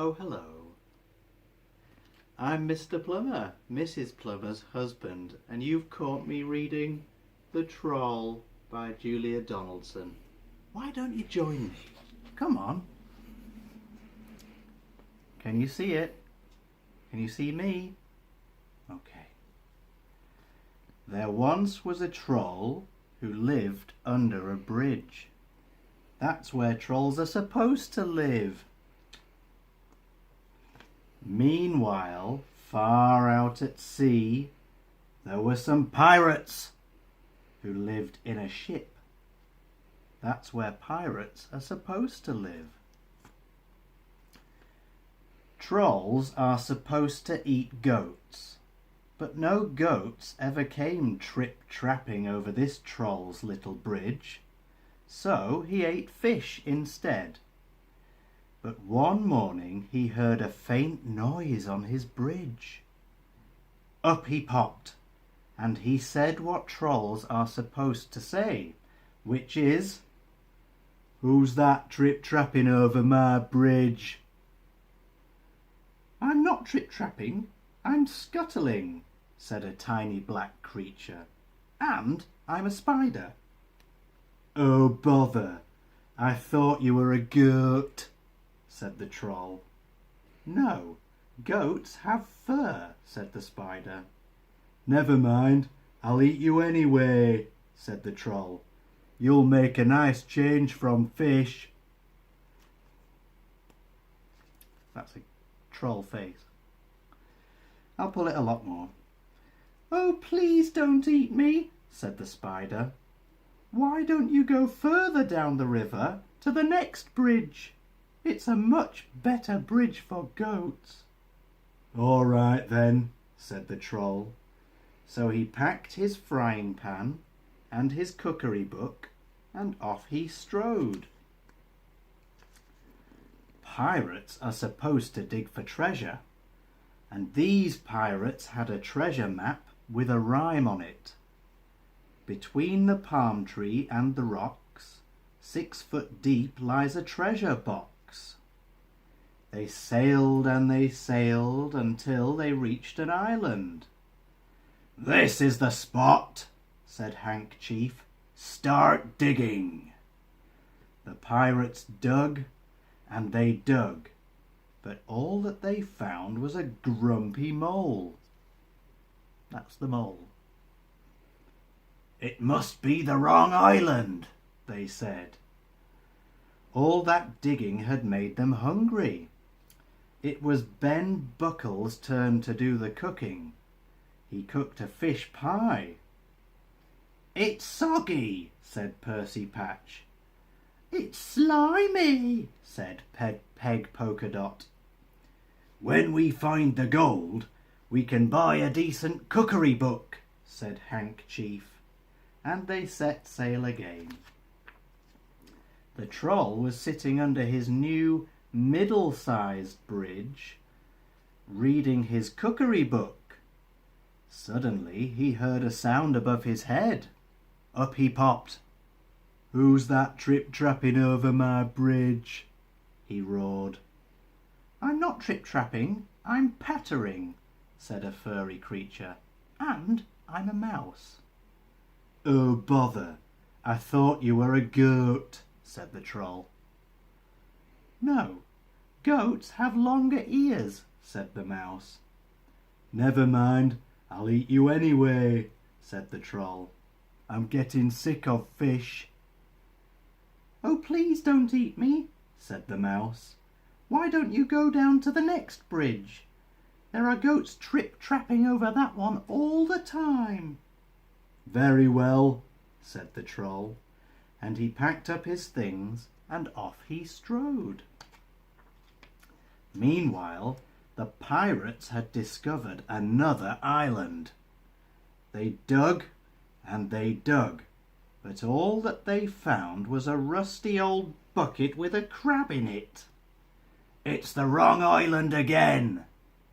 Oh, hello. I'm Mr. Plummer, Mrs. Plummer's husband, and you've caught me reading The Troll by Julia Donaldson. Why don't you join me? Come on. Can you see it? Can you see me? Okay. There once was a troll who lived under a bridge. That's where trolls are supposed to live. Meanwhile, far out at sea, there were some pirates who lived in a ship. That's where pirates are supposed to live. Trolls are supposed to eat goats, but no goats ever came trip-trapping over this troll's little bridge, so he ate fish instead. But one morning he heard a faint noise on his bridge. Up he popped, and he said what trolls are supposed to say, which is, "Who's that trip-trapping over my bridge?" "I'm not trip-trapping, I'm scuttling," said a tiny black creature, "and I'm a spider." "Oh, bother, I thought you were a goat," said the troll. "No, goats have fur," said the spider. "Never mind, I'll eat you anyway," said the troll. "You'll make a nice change from fish." That's a troll face. I'll pull it a lot more. "Oh, please don't eat me," said the spider. "Why don't you go further down the river to the next bridge? It's a much better bridge for goats." "All right then," said the troll. So he packed his frying pan and his cookery book, and off he strode. Pirates are supposed to dig for treasure, and these pirates had a treasure map with a rhyme on it. Between the palm tree and the rocks, 6 foot deep lies a treasure box. They sailed and they sailed until they reached an island. "This is the spot," said Hank Chief. "Start digging." The pirates dug and they dug, but all that they found was a grumpy mole. That's the mole. "It must be the wrong island," they said. All that digging had made them hungry. It was Ben Buckle's turn to do the cooking. He cooked a fish pie. "It's soggy," said Percy Patch. "It's slimy," said Peg Polka Dot. "When we find the gold, we can buy a decent cookery book," said Hank Chief, and they set sail again. The troll was sitting under his new middle-sized bridge, reading his cookery book. Suddenly he heard a sound above his head. Up he popped. "Who's that trip-trapping over my bridge?" he roared. "I'm not trip-trapping, I'm pattering," said a furry creature, "and I'm a mouse." "Oh, bother, I thought you were a goat," said the troll. "No, goats have longer ears," said the mouse. "Never mind, I'll eat you anyway," said the troll. "I'm getting sick of fish." "Oh, please don't eat me," said the mouse. "Why don't you go down to the next bridge? There are goats trip-trapping over that one all the time." "Very well," said the troll, and he packed up his things and off he strode. Meanwhile, the pirates had discovered another island. They dug and they dug, but all that they found was a rusty old bucket with a crab in it. "It's the wrong island again,"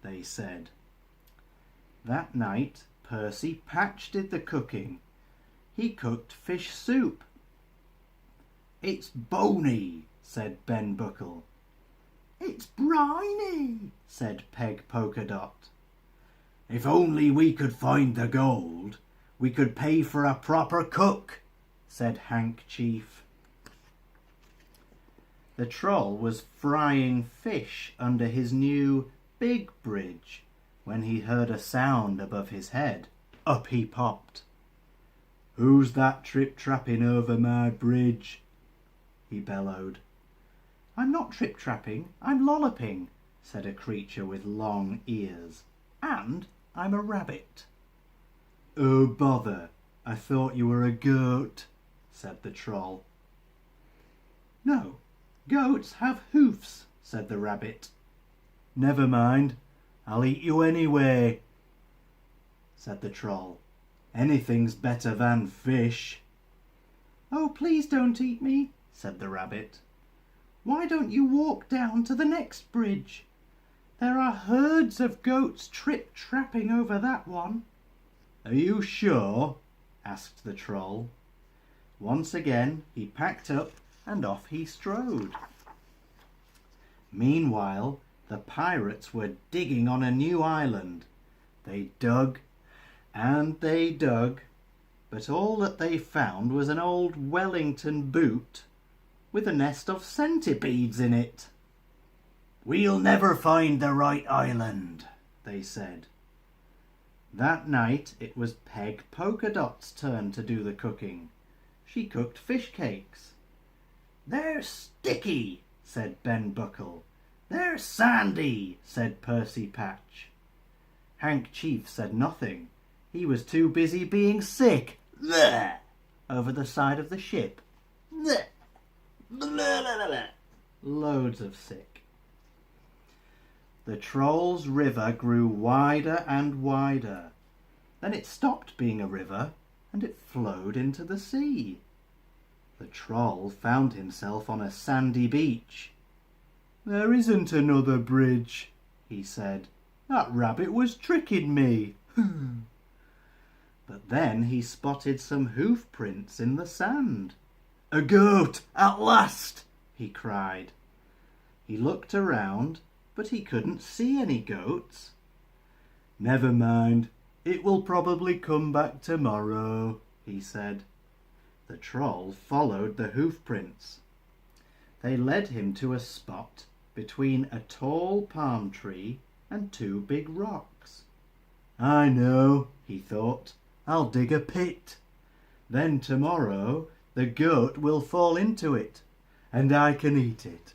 they said. That night Percy Patch did the cooking. He cooked fish soup. "It's bony," said Ben Buckle. "It's briny," said Peg Polkadot. "If only we could find the gold, we could pay for a proper cook," said Hank Chief. The Troll was frying fish under his new big bridge when he heard a sound above his head. Up he popped. "Who's that trip-trapping over my bridge?" he bellowed. "I'm not trip-trapping, I'm lolloping," said a creature with long ears. "And I'm a rabbit." "Oh, bother, I thought you were a goat," said the Troll. "No, goats have hoofs," said the rabbit. "Never mind, I'll eat you anyway," said the Troll. "Anything's better than fish." "Oh, please don't eat me," said the rabbit. "Why don't you walk down to the next bridge? There are herds of goats trip-trapping over that one." "Are you sure?" asked the Troll. Once again he packed up and off he strode. Meanwhile the pirates were digging on a new island. They dug and they dug, but all that they found was an old Wellington boot with a nest of centipedes in it. "We'll never find the right island," they said. That night it was Peg Polkadot's turn to do the cooking. She cooked fish cakes. "They're sticky," said Ben Buckle. "They're sandy," said Percy Patch. Hank Chief said nothing. He was too busy being sick. Bleh! Over the side of the ship. Bleh! Bleh! Loads of sick. The Troll's river grew wider and wider. Then it stopped being a river and it flowed into the sea. The Troll found himself on a sandy beach. "There isn't another bridge," he said. "That rabbit was tricking me." But then he spotted some hoof prints in the sand. "A goat, at last!" he cried. He looked around, but he couldn't see any goats. "Never mind, it will probably come back tomorrow," he said. The Troll followed the hoof prints. They led him to a spot between a tall palm tree and two big rocks. "I know," he thought. "I'll dig a pit. Then tomorrow the goat will fall into it, and I can eat it."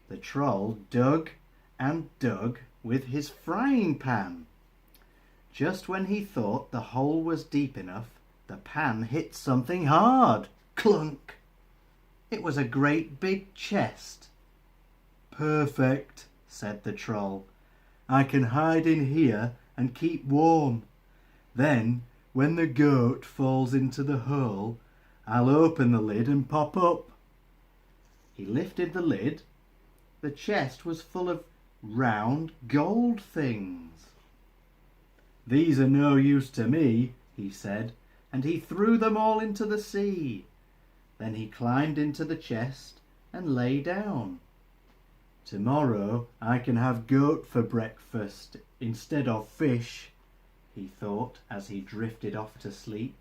The Troll dug and dug with his frying pan. Just when he thought the hole was deep enough, the pan hit something hard. Clunk! It was a great big chest. "Perfect," said the Troll. "I can hide in here and keep warm. Then, when the goat falls into the hole, I'll open the lid and pop up." He lifted the lid. The chest was full of round gold things. "These are no use to me," he said, and he threw them all into the sea. Then he climbed into the chest and lay down. "Tomorrow I can have goat for breakfast instead of fish," he thought as he drifted off to sleep.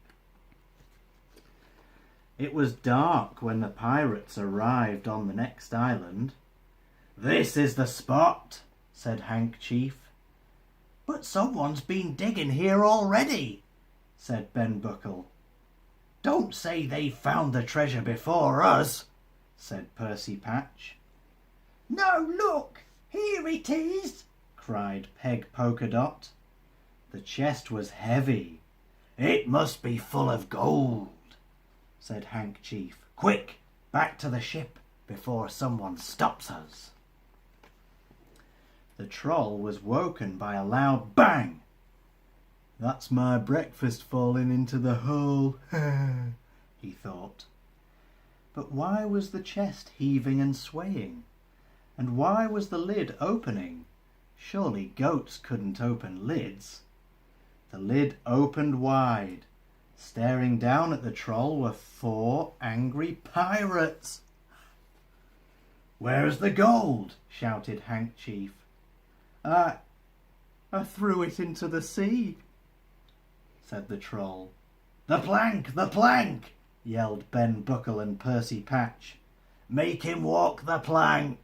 It was dark when the pirates arrived on the next island. "This is the spot," said Hank Chief. "But someone's been digging here already," said Ben Buckle. "Don't say they found the treasure before us," said Percy Patch. "No, look, here it is," cried Peg Polkadot. The chest was heavy. "It must be full of gold," said Hank Chief. "Quick, back to the ship before someone stops us." The Troll was woken by a loud bang. "That's my breakfast falling into the hole," he thought. But why was the chest heaving and swaying? And why was the lid opening? Surely goats couldn't open lids. The lid opened wide. Staring down at the Troll were 4 angry pirates. Where's the gold? Shouted Handkerchief. I threw it into the sea, said the Troll. The plank! The plank! Yelled Ben Buckle and Percy Patch. Make him walk the plank!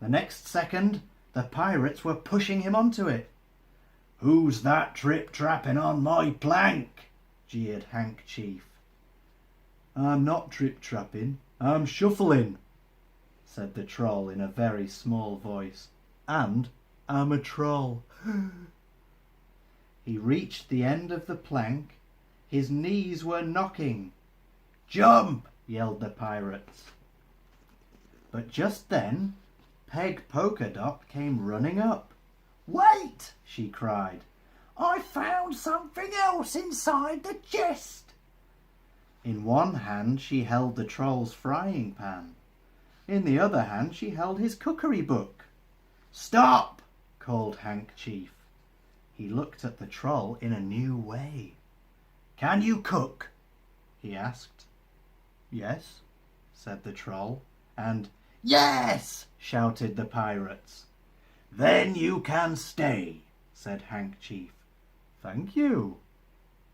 The next second, the pirates were pushing him onto it. Who's that trip-trapping on my plank? Jeered Handkerchief. I'm not trip-trapping, I'm shuffling, said the Troll in a very small voice. And I'm a troll. He reached the end of the plank. His knees were knocking. Jump! Yelled the pirates. But just then, Peg Polkadot came running up. Wait! She cried. I found something else inside the chest. In one hand she held the Troll's frying pan. In the other hand she held his cookery book. Stop! Called Handkerchief. He looked at the Troll in a new way. Can you cook? He asked. Yes, said the Troll, and yes! Shouted the pirates. Then you can stay, said Handkerchief. Thank you,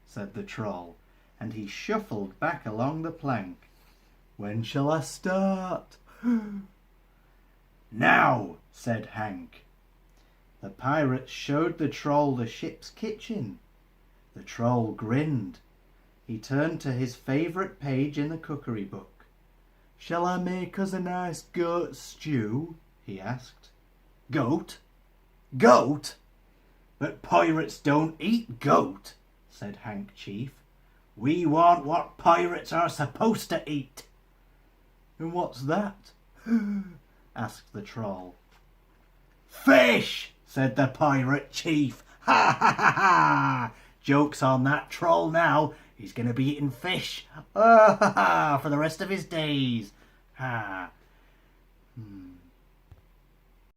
said the Troll, and he shuffled back along the plank. When shall I start? Now, said Hank. The pirates showed the Troll the ship's kitchen. The Troll grinned. He turned to his favourite page in the cookery book. Shall I make us a nice goat stew? He asked. Goat? Goat? But pirates don't eat goat, said Handkerchief. We want what pirates are supposed to eat. And what's that? asked the Troll. Fish, said the pirate chief. Ha ha ha ha! Joke's on that Troll now. He's going to be eating fish. Ha ha ha! For the rest of his days. Ha.